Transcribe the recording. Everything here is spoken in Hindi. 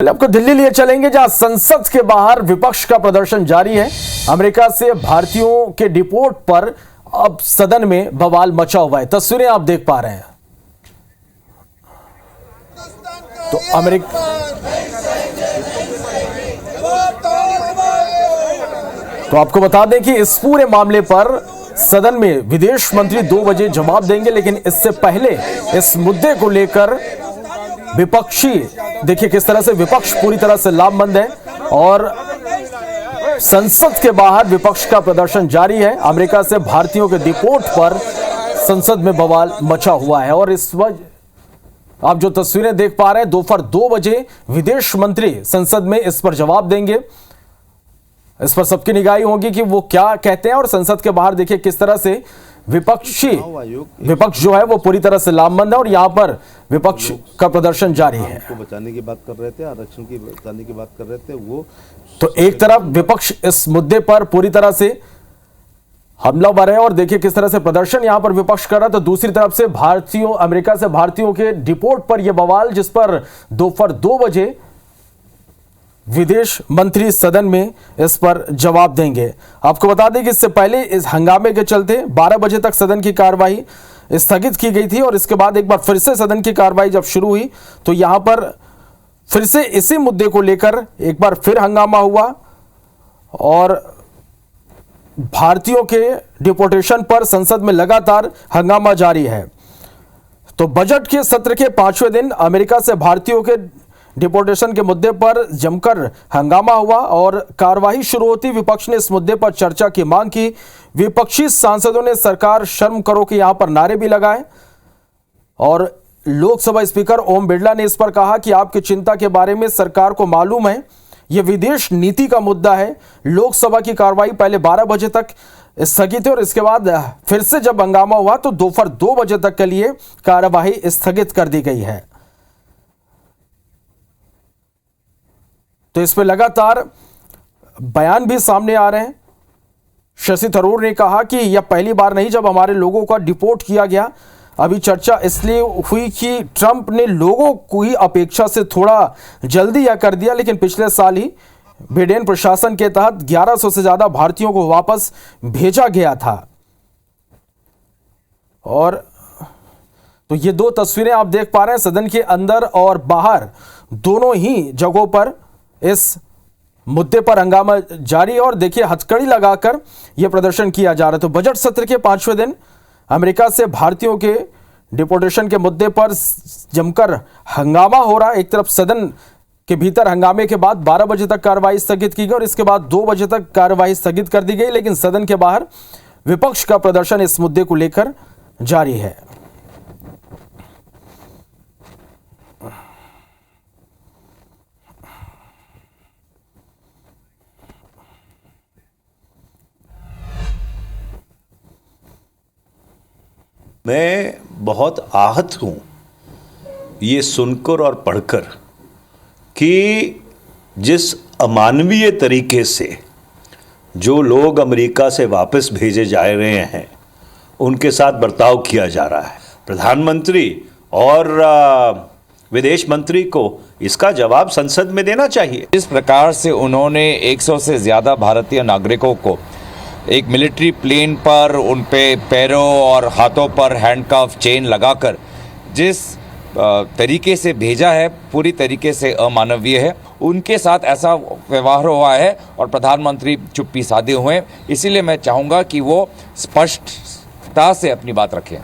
आपको दिल्ली लिए चलेंगे, जहां संसद के बाहर विपक्ष का प्रदर्शन जारी है। अमेरिका से भारतीयों के डिपोर्ट पर अब सदन में बवाल मचा हुआ है। तस्वीरें आप देख पा रहे हैं। तो अमेरिका आपको बता दें कि इस पूरे मामले पर सदन में विदेश मंत्री 2 बजे जवाब देंगे, लेकिन इससे पहले इस मुद्दे को लेकर विपक्षी, देखिए किस तरह से विपक्ष पूरी तरह से लामबंद है और संसद के बाहर विपक्ष का प्रदर्शन जारी है। अमेरिका से भारतीयों के डिपोर्ट पर संसद में बवाल मचा हुआ है और इस वक्त आप जो तस्वीरें देख पा रहे हैं, दोपहर 2 बजे विदेश मंत्री संसद में इस पर जवाब देंगे। इस पर सबकी निगाही होगी कि वो क्या कहते हैं और संसद के बाहर देखिए किस तरह से विपक्ष जो है वो पूरी तरह से लामबंद है और यहां पर विपक्ष का प्रदर्शन जारी है। बचाने की बात कर रहे थे, आरक्षण की बचाने की बात कर रहे थे वो। तो एक तरफ विपक्ष इस मुद्दे पर पूरी तरह से हमलावर है और देखिए किस तरह से प्रदर्शन यहां पर विपक्ष कर रहा है, तो दूसरी तरफ से अमेरिका से भारतीयों के डिपोर्ट पर यह बवाल, जिस पर दोपहर 2 बजे विदेश मंत्री सदन में इस पर जवाब देंगे। आपको बता दें कि इससे पहले इस हंगामे के चलते 12 बजे तक सदन की कार्यवाही स्थगित की गई थी और इसके बाद एक बार फिर से सदन की कार्यवाही जब शुरू हुई तो यहां पर फिर से इसी मुद्दे को लेकर एक बार फिर हंगामा हुआ और भारतीयों के डिपोर्टेशन पर संसद में लगातार हंगामा जारी है। तो बजट के सत्र के 5वें दिन अमेरिका से भारतीयों के डिपोर्टेशन के मुद्दे पर जमकर हंगामा हुआ और कार्यवाही शुरू होती विपक्ष ने इस मुद्दे पर चर्चा की मांग की। विपक्षी सांसदों ने सरकार शर्म करो के यहां पर नारे भी लगाए और लोकसभा स्पीकर ओम बिरला ने इस पर कहा कि आपकी चिंता के बारे में सरकार को मालूम है, यह विदेश नीति का मुद्दा है। लोकसभा की कार्यवाही पहले 12 बजे तक स्थगित है और इसके बाद फिर से जब हंगामा हुआ तो दोपहर 2 बजे तक के लिए कार्यवाही स्थगित कर दी गई है। तो इस पर लगातार बयान भी सामने आ रहे हैं। शशि थरूर ने कहा कि यह पहली बार नहीं जब हमारे लोगों का डिपोर्ट किया गया। अभी चर्चा इसलिए हुई कि ट्रंप ने लोगों को ही अपेक्षा से थोड़ा जल्दी यह कर दिया, लेकिन पिछले साल ही बिडेन प्रशासन के तहत 1100 से ज्यादा भारतीयों को वापस भेजा गया था। और तो ये 2 तस्वीरें आप देख पा रहे हैं, सदन के अंदर और बाहर दोनों ही जगहों पर इस मुद्दे पर हंगामा जारी है और देखिए हथकड़ी लगाकर यह प्रदर्शन किया जा रहा है। तो बजट सत्र के 5वें दिन अमेरिका से भारतीयों के डिपोर्टेशन के मुद्दे पर जमकर हंगामा हो रहा है। एक तरफ सदन के भीतर हंगामे के बाद 12 बजे तक कार्रवाई स्थगित की गई और इसके बाद 2 बजे तक कार्रवाई स्थगित कर दी गई, लेकिन सदन के बाहर विपक्ष का प्रदर्शन इस मुद्दे को लेकर जारी है। मैं बहुत आहत हूँ ये सुनकर और पढ़कर कि जिस अमानवीय तरीके से जो लोग अमेरिका से वापस भेजे जा रहे हैं उनके साथ बर्ताव किया जा रहा है। प्रधानमंत्री और विदेश मंत्री को इसका जवाब संसद में देना चाहिए। इस प्रकार से उन्होंने 100 से ज़्यादा भारतीय नागरिकों को एक मिलिट्री प्लेन पर उन पे पैरों और हाथों पर हैंडकफ चेन लगाकर जिस तरीके से भेजा है, पूरी तरीके से अमानवीय है। उनके साथ ऐसा व्यवहार हुआ है और प्रधानमंत्री चुप्पी साधे हुए हैं। इसीलिए मैं चाहूँगा कि वो स्पष्टता से अपनी बात रखें।